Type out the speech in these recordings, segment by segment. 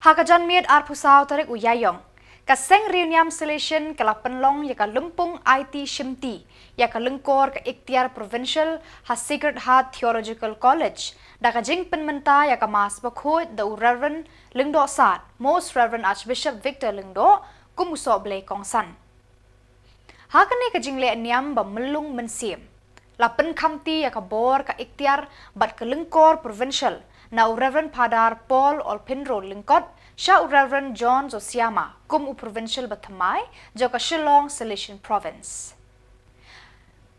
Hakajan miet arpusau tarik uyayong. Kaseng reuniam Salesian kala penlong ya ka lempung Aiti-Shimti ya ka lengkor ka ikhtiar Provincial ha Sacred Heart Theological College da ka jing penmenta ya ka mas bakhoi the Reverend Lingdo Sat Most Reverend Archbishop Victor Lingdo kumuso blay kongsan. Hakane ka jing le niam ba Myllung Mynsiem. Lapen kamti ya ka bor ka ikhtiar bat ka lengkor Provincial na Reverend Padar Paul Olpinro lingkot siya Reverend John Zosiama kum Provincial bathamai jo ka Shillong Salesian Province.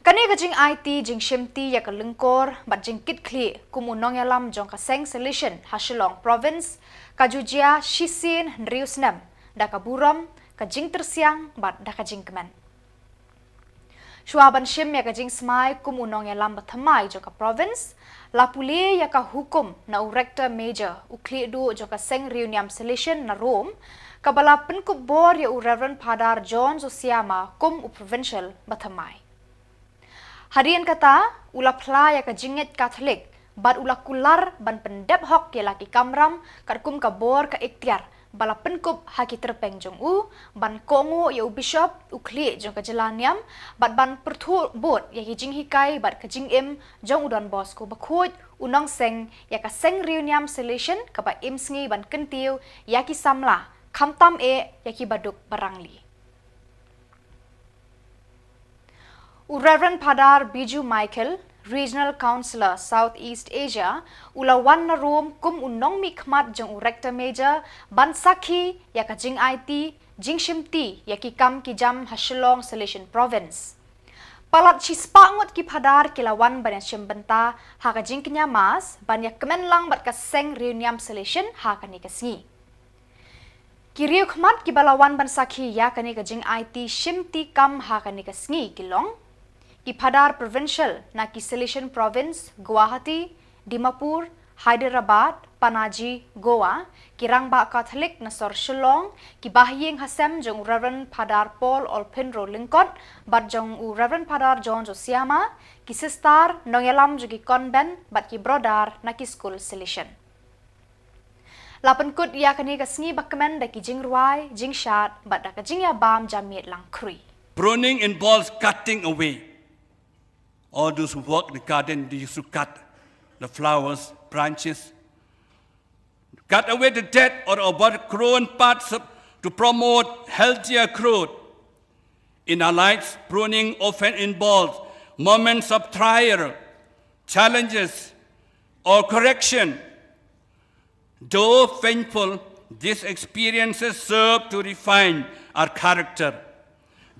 Kani ka jing Aiti-Shimti ya ka lingkor bat jing kitkli kum unong yalam jong ka Seng Salesian ha Shillong Province ka jujia shisin riusnem da ka buram ka jing tersiang bat da ka jing kemen. Shuaban shim ya ka jing smai kum unong yalam bathamai jo ka province la puli ya ka hukum na rector major ukli du jo ka Seng reuniam Salesian na Rome kabala pen Khubor ya Reverend Padar John Zosiama kum Provincial bathamai. Harian kata ula pla ya ka jinget Catholic bad ula kular ban pendep hok ya laki kamram kat kum ka bor ka ikhtiar bala penkup haki terpeng jong ban kongo ya bishop ukli jong ka jelaniam bat ban pertu bot ya jing hikai bat ka jing im jong donbosco bakhut unong Seng ya ka Seng reuniam Salesian ka ba im sngi ban kentiu ya ki Samla khamtam ya ki baduk barangli. Reverend Padar Biju Michael Regional Councillor Southeast Asia ulawan na room kum unong mikmat jong rector major ban sakhi ya ka jing Aiti-Shimti ya ki kam ki jam ha Shillong Salesian Province. Palat chispangot ki Padar kilawan ban benta ha ka jing kenyamas ban ya kemen lang bat ka Seng reuniam Salesian ha ka ni kasngi. Kiriu khmat ki balawan ban sakhi ya ka ni ka jing Aiti-Shimti kam ha ka ni kasngi kilong. Ki Padar Provincial na ki Salesian Province, Guwahati, Dimapur, Hyderabad, Panaji, Goa, ki Rangba Catholic na Sor Shillong, ki Bahying Hasem jong Reverend Padar Paul Olpinro lingkot, bat jong Reverend Padar John Zosiama, ki Sistar Nongelam jogi Convent, bat ki Brodar na ki School Salesian. Lapan kut ya kani kasngi bakmen da ki jing ruai, jing shat, bat da ka jing ya bam jamiet lang krui. Pruning involves cutting away. All those who work in the garden, they used to cut the flowers, branches, cut away the dead or overgrown parts to promote healthier growth. In our lives, pruning often involves moments of trial, challenges, or correction. Though painful, these experiences serve to refine our character,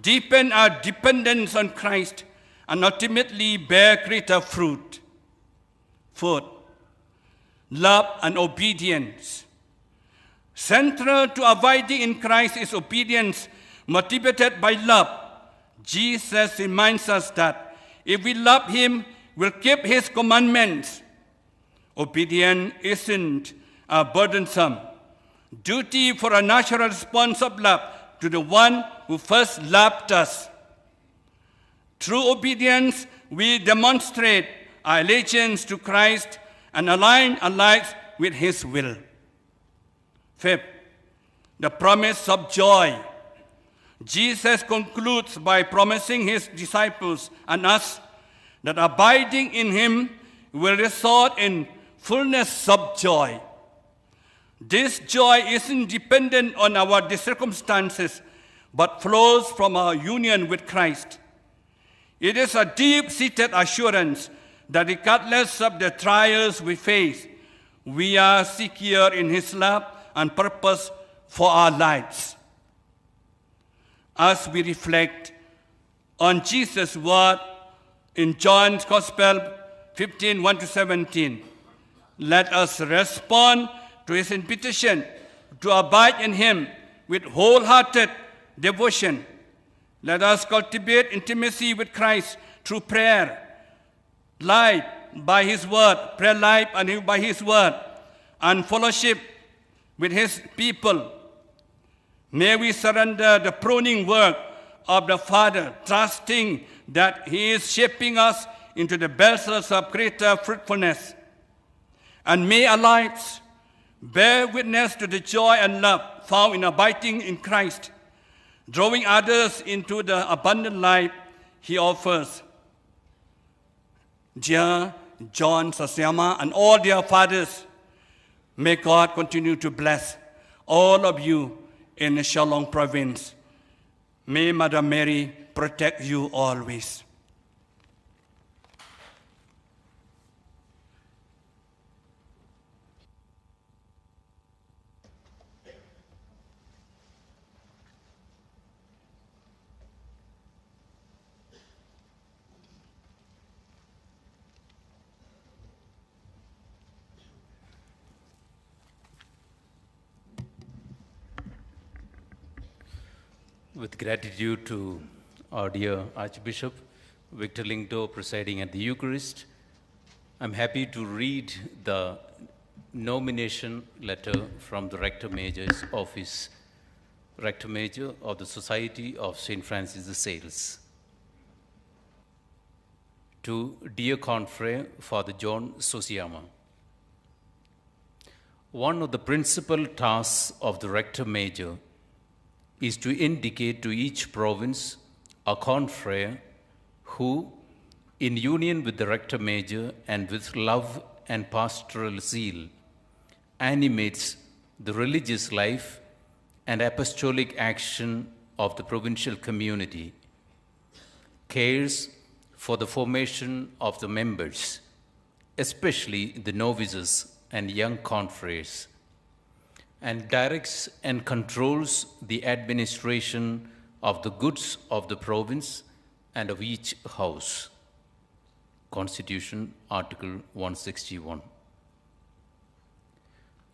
deepen our dependence on Christ, and ultimately bear greater fruit. Fourth, love and obedience. Central to abiding in Christ is obedience motivated by love. Jesus reminds us that if we love Him, we'll keep His commandments. Obedience isn't burdensome. Duty for a natural response of love to the one who first loved us. Through obedience, we demonstrate our allegiance to Christ and align our lives with His will. Fifth, the promise of joy. Jesus concludes by promising His disciples and us that abiding in Him will result in fullness of joy. This joy isn't dependent on our circumstances, but flows from our union with Christ. It is a deep-seated assurance that regardless of the trials we face, we are secure in His love and purpose for our lives. As we reflect on Jesus' word in John's Gospel 15, 1-17, let us respond to His invitation to abide in Him with wholehearted devotion. Let us cultivate intimacy with Christ through prayer, life by His word, prayer life and by His word, and fellowship with His people. May we surrender the pruning work of the Father, trusting that He is shaping us into the vessels of greater fruitfulness. And may our lives bear witness to the joy and love found in abiding in Christ, drawing others into the abundant life He offers. Dear John, Sasiama, and all their fathers, may God continue to bless all of you in the Shillong province. May Mother Mary protect you always. With gratitude to our dear Archbishop Victor Lingdo presiding at the Eucharist, I'm happy to read the nomination letter from the Rector Major's office, Rector Major of the Society of St. Francis de Sales. To dear Confrere Father John Sosiama, one of the principal tasks of the Rector Major is to indicate to each province a confrere who, in union with the Rector Major and with love and pastoral zeal, animates the religious life and apostolic action of the provincial community, cares for the formation of the members, especially the novices and young confreres, and directs and controls the administration of the goods of the province and of each house. Constitution, Article 161.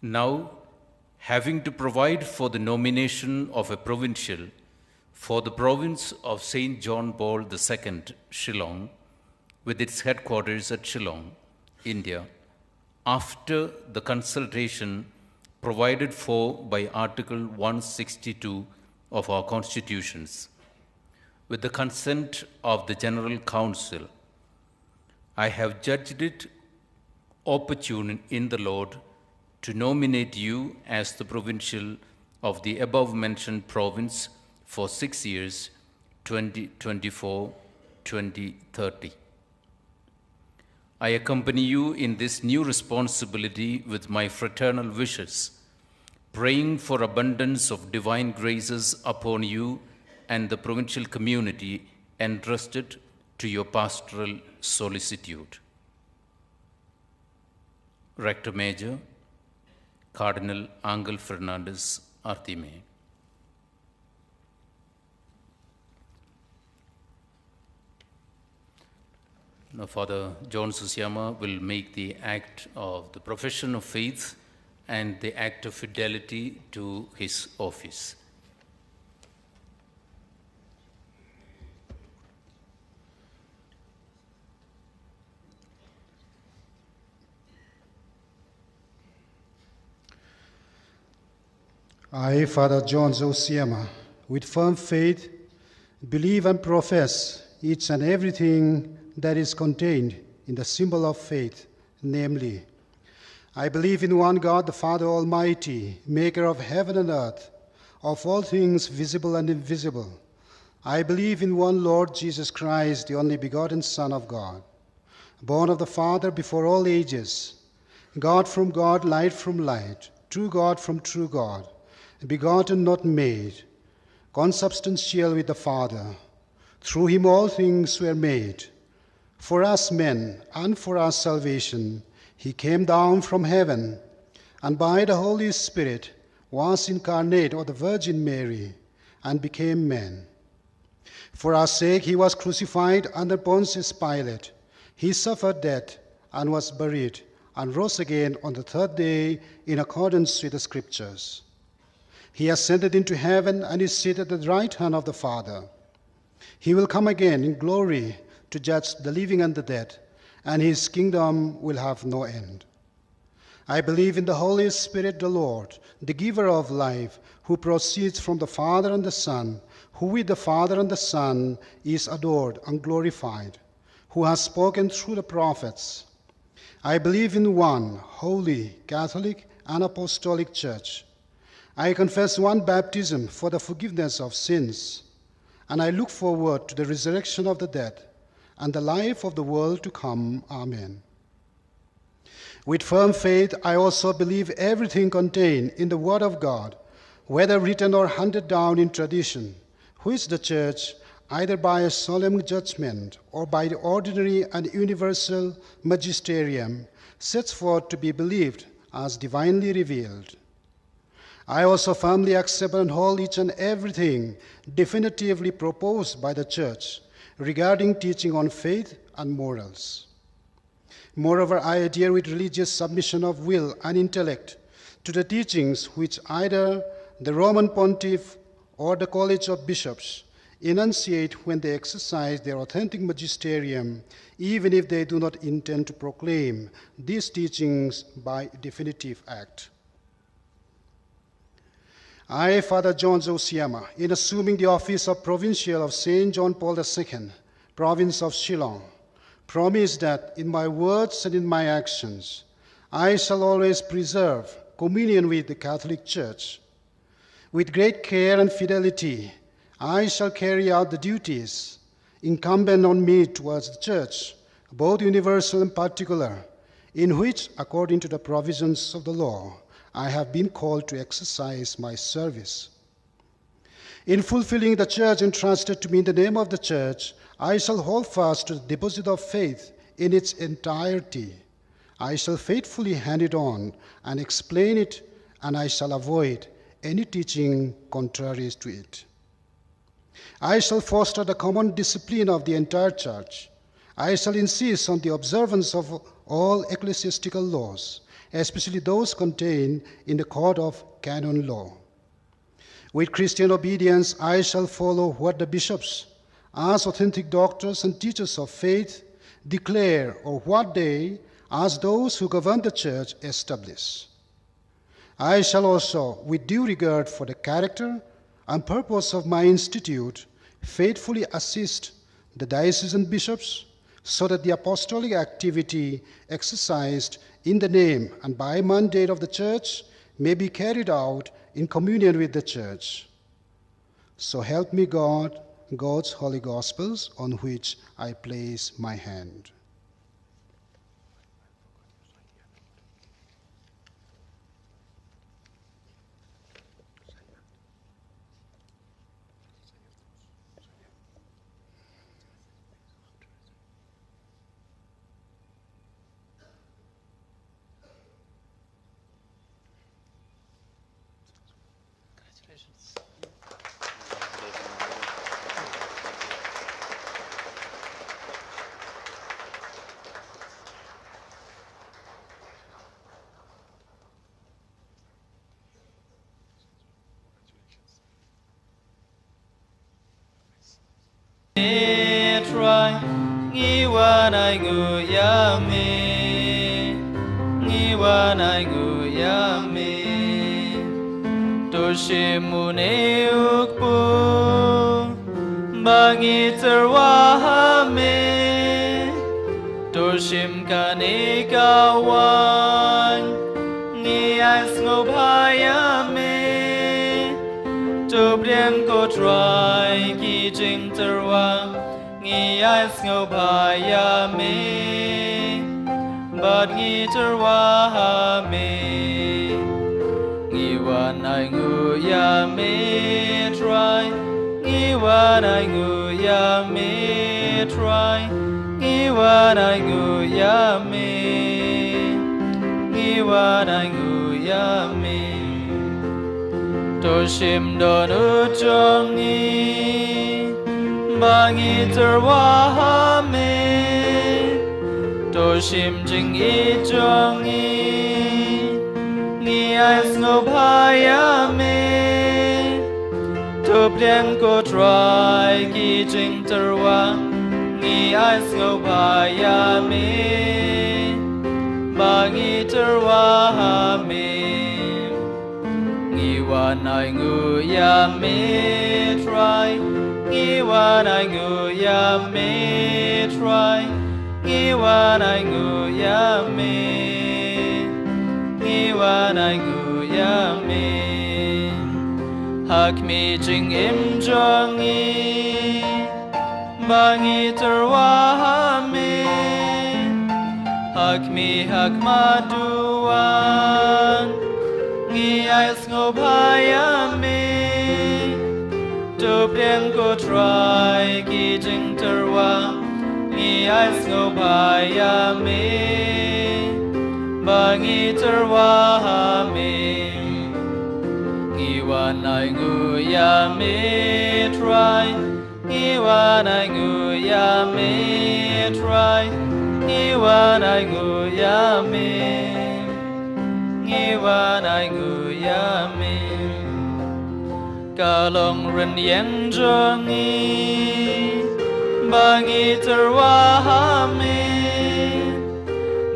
Now, having to provide for the nomination of a provincial for the province of St. John Paul II, Shillong, with its headquarters at Shillong, India, after the consultation provided for by Article 162 of our constitutions, with the consent of the General Council, I have judged it opportune in the Lord to nominate you as the provincial of the above-mentioned province for 6 years, 2024-2030. I accompany you in this new responsibility with my fraternal wishes, praying for abundance of divine graces upon you and the provincial community entrusted to your pastoral solicitude. Rector Major, Cardinal Angel Fernandez Artime. Now, Father John Sosiama will make the act of the profession of faith and the act of fidelity to his office. I, Father John Sosiama, with firm faith, believe and profess each and everything that is contained in the symbol of faith, namely, I believe in one God, the Father Almighty, maker of heaven and earth, of all things visible and invisible. I believe in one Lord Jesus Christ, the only begotten Son of God, born of the Father before all ages, God from God, light from light, true God from true God, begotten, not made, consubstantial with the Father. Through him all things were made. For us men and for our salvation, he came down from heaven, and by the Holy Spirit was incarnate of the Virgin Mary, and became man. For our sake he was crucified under Pontius Pilate. He suffered death and was buried, and rose again on the third day in accordance with the Scriptures. He ascended into heaven and is seated at the right hand of the Father. He will come again in glory to judge the living and the dead, and his kingdom will have no end. I believe in the Holy Spirit, the Lord, the giver of life, who proceeds from the Father and the Son, who with the Father and the Son is adored and glorified, who has spoken through the prophets. I believe in one holy, Catholic, and apostolic church. I confess one baptism for the forgiveness of sins, and I look forward to the resurrection of the dead and the life of the world to come. Amen. With firm faith, I also believe everything contained in the Word of God, whether written or handed down in tradition, which the Church, either by a solemn judgment or by the ordinary and universal magisterium, sets forth to be believed as divinely revealed. I also firmly accept and hold each and everything definitively proposed by the Church regarding teaching on faith and morals. Moreover, I adhere with religious submission of will and intellect to the teachings which either the Roman Pontiff or the College of Bishops enunciate when they exercise their authentic magisterium, even if they do not intend to proclaim these teachings by definitive act. I, Father John Zosiama, in assuming the office of Provincial of St. John Paul II, province of Shillong, promise that in my words and in my actions, I shall always preserve communion with the Catholic Church. With great care and fidelity, I shall carry out the duties incumbent on me towards the Church, both universal and particular, in which, according to the provisions of the law, I have been called to exercise my service. In fulfilling the charge entrusted to me in the name of the Church, I shall hold fast to the deposit of faith in its entirety. I shall faithfully hand it on and explain it, and I shall avoid any teaching contrary to it. I shall foster the common discipline of the entire Church. I shall insist on the observance of all ecclesiastical laws, especially those contained in the Code of Canon Law. With Christian obedience, I shall follow what the bishops, as authentic doctors and teachers of faith, declare, or what they, as those who govern the Church, establish. I shall also, with due regard for the character and purpose of my institute, faithfully assist the diocesan bishops so that the apostolic activity exercised in the name and by mandate of the Church may be carried out in communion with the Church. So help me God, God's holy Gospels, on which I place my hand. Toshimune ukpu bangi terwahame Toshim kanikawan ni as ngobhayame Tobrian ko try ki jing terwa ni as ngobhayame but ni terwahame Iwan ay nguyame try Iwan ay nguyame try Iwan ay nguyame Iwan ay nguyame Toshim don ujongi Bangi terwahame Toshim jing ijongi Ni as ngobhayame Toblian ko try ki jing terwa Ni as ngobhayame Bangi terwahame Iwan ay nguyame try Iwan ay nguyame try Iwan ay nguyame Iwan ai ngu ya mi hak mi jing im jong i bang i terwa mi hak mi hak maduan ngi ais ngobaya mi Tụp đen cô trai kỳ trình terwa Nhi ais ngobaya mi Ba ngi terwa mi Ngi wan ai ngu ya mi try Ngi wan ai ngu ya mi try Ngi wan ai ngu ya mi Ngi wan ai ngu ya mi Cả lòng rừng yên trông y Ba nghi terwa mi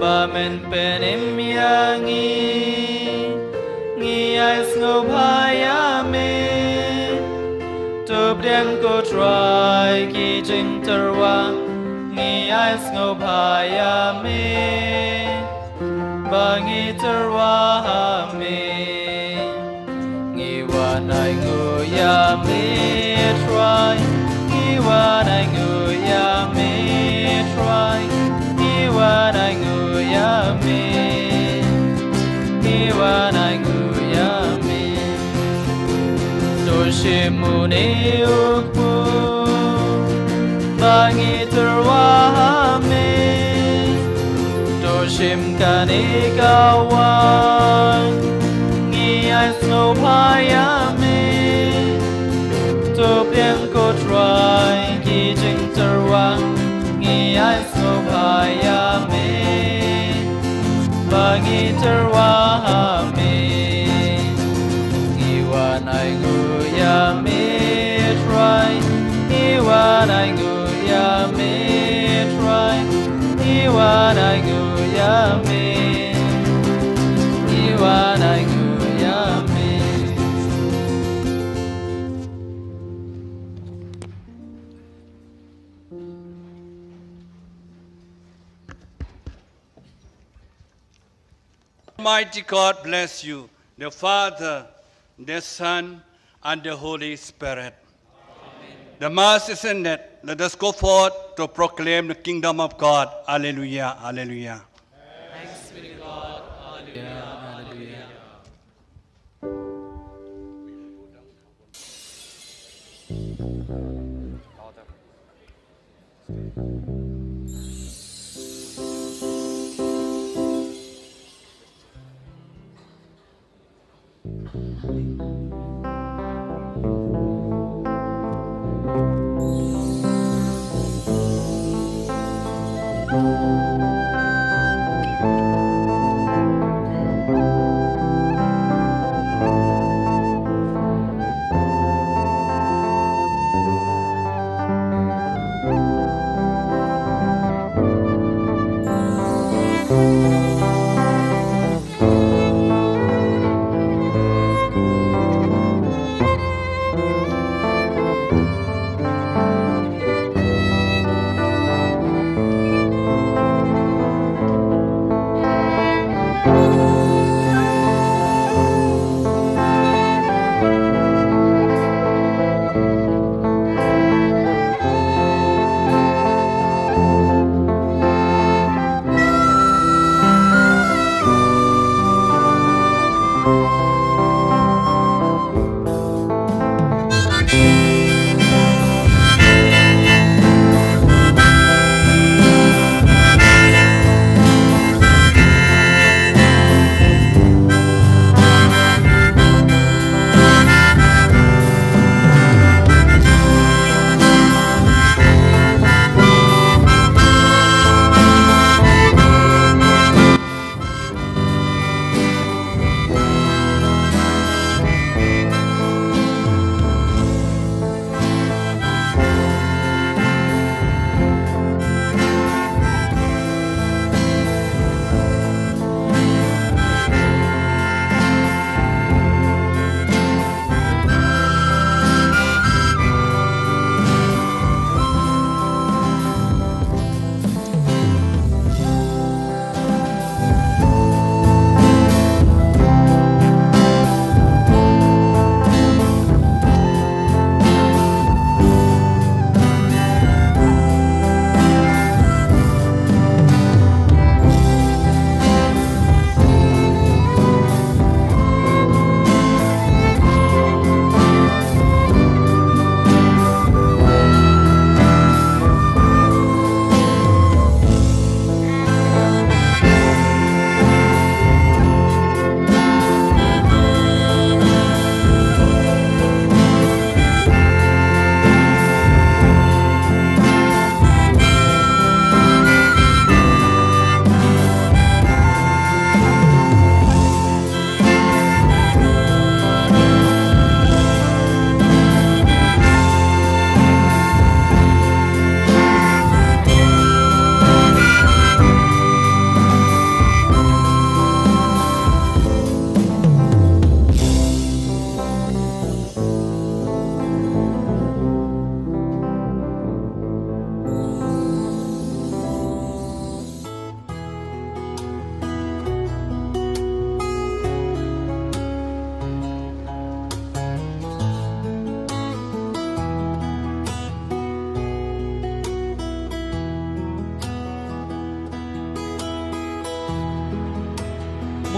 Ba men pen im yang y Ngi ai ngô bhaya mi Tụp đen cô trai kỳ trình terwa Ngi ai ngô bhaya mi Ba nghi terwa mi Iwan ai ngu ya mi try Iwan ai ngu ya mi try Iwan ai ngu ya mi Iwan ai ngu ya mi Doshimu ni ukpu Bangi terwa mi Doshim kani kawan Ai snow bhaya mi Tụp đen cô trai kỳ trình terwa Ngi ai snow bhaya mi Ba ngi terwa mi Iwan ai ngu ya mi try Iwan ai ngu ya mi try Iwan ai ngu ya mi Iwan ai ngu Almighty God bless you, the Father, the Son, and the Holy Spirit. Amen. The Mass is ended. Let us go forth to proclaim the kingdom of God. Alleluia, alleluia. Thanks be to God. Alleluia, alleluia.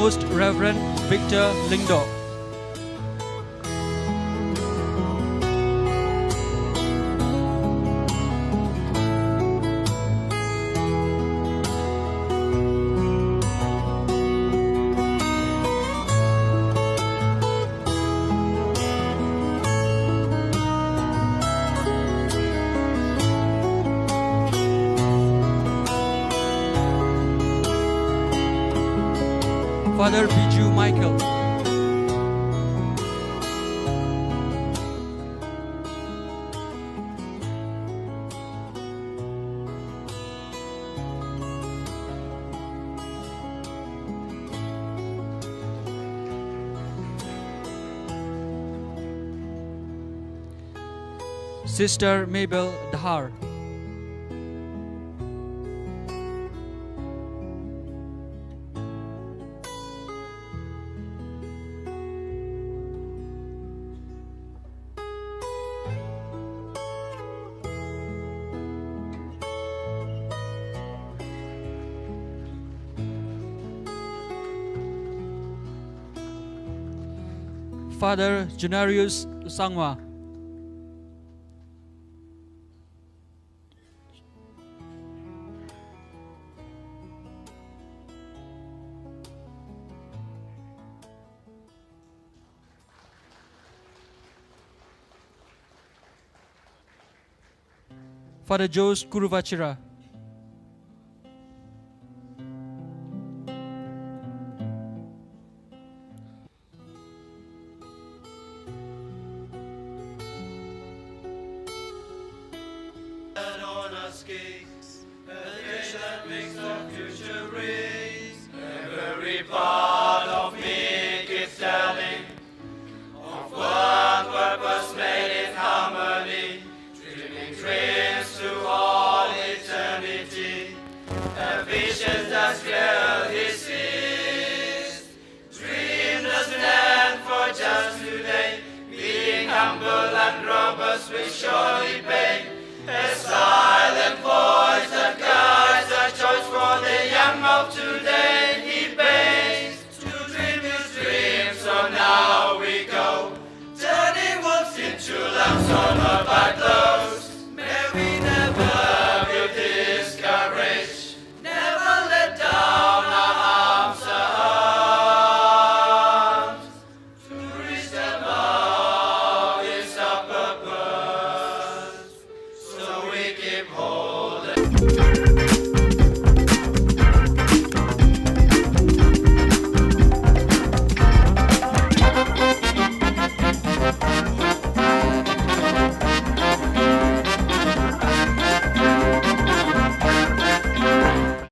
Most Reverend Victor Lingdo. Father Biju Michael. Sister Mabel Dahar. Father Junarius Sangwa. Father Jose Kuruvachira.